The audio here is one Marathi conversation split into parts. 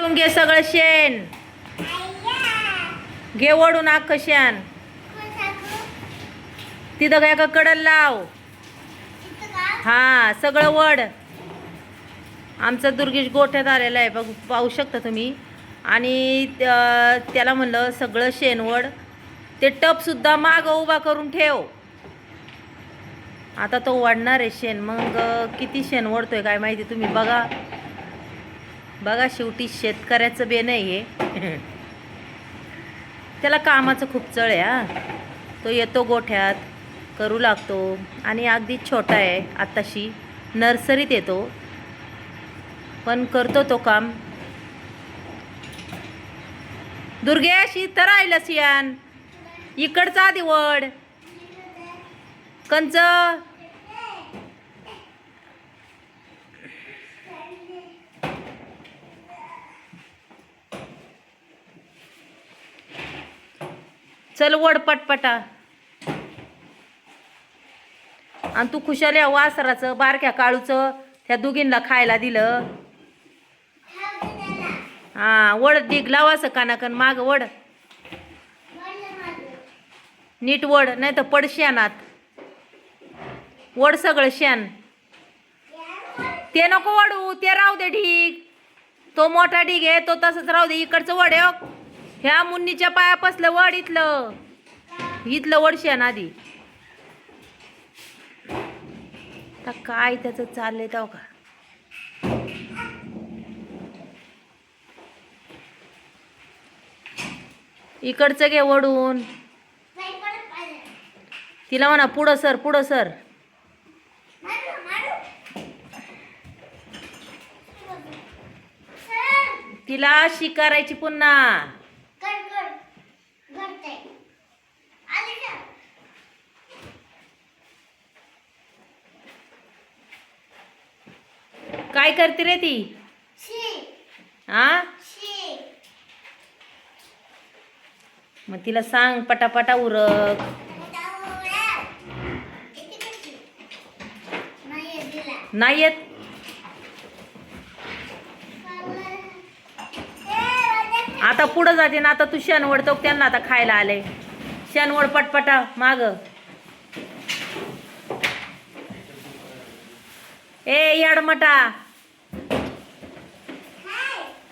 घे सगळं शेण, घे ओढून अख्खं शेण. तिथं काय का कडल लाव. हा सगळं वड. आमचा दुर्गेश गोठ्यात आलेला आहे, बघू पाहू शकता तुम्ही. आणि त्याला म्हणलं सगळं शेणवड. ते टपसुद्धा माग उभा करून ठेव. आता तो वाढणार आहे शेण. मग किती शेण ओढतोय काय माहिती. तुम्ही बघा बघा. शेवटी शेतकऱ्याचं बेन आहे हे. त्याला कामाचं खूप चळ आहे हा. तो येतो गोठ्यात, करू लागतो. आणि अगदी छोटा आहे, आत्ताशी नर्सरीत येतो, पण करतो तो काम. दुर्गेश इथं राहिलं सियान, इकडचा आधी वड कंच. चल वड पटपटा. आणि तू खुशाल्या वासराचं बारक्या काळूचं त्या दुगींना खायला दिलं. हा वड डिग लाव असं कानाकन माग वड. नीट वड, नाही तर पड शेणात. वड सगळं शेण. ते नको वडू, ते राहू दे ढीग. तो मोठा ढीग आहे तो तसंच राहू दे. इकडचं वड आहे ह्या मुन्नीच्या पायापासलं वड. इथलं वड शेण आधी. आता काय त्याचं चाललंय तेव्हा का. इकडचं घे वडून. तिला म्हणा पुढं सर, पुढं सर. तिला शिकारायची पुन्हा. काय करते रे ती. हा मग तिला सांग पटापटा उरक. नाही येत. आता पुढं जाते ना. आता तू शेणवड तो त्यांना आता खायला आले. शेणवड पटपटा माग. ए याडमटा,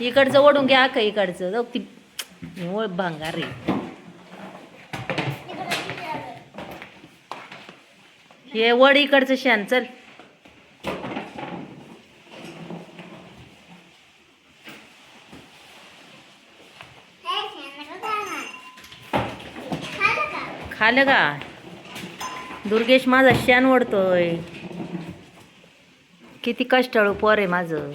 इकडचं ओढून घ्या का. इकडचं जाऊ ती ओळ भांगार रे. हे वड इकडचं शेण. चल खालं का. दुर्गेश माझा शेण ओढतोय. किती कष्टाळू पोर आहे माझं.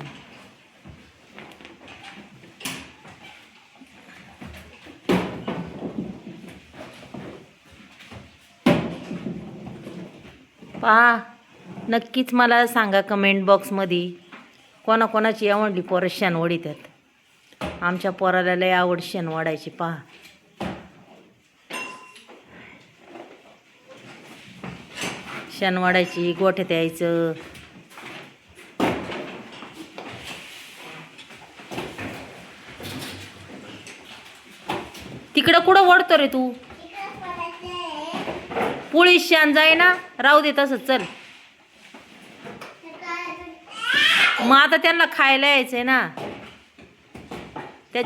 पहा नक्कीच मला सांगा कमेंट बॉक्समध्ये कोणाकोणाची आवडली पोरं शेण ओढीतात. आमच्या पोराला लय आवड शेण ओढायची. पहा शेण ओढायची, गोठ्यात यायचं. तिकडं कुठं ओढतो रे तू. पुळी शेण जाय ना, राहू दे तसंच. चल मग आता त्यांना खायला यायचंय ना. त्या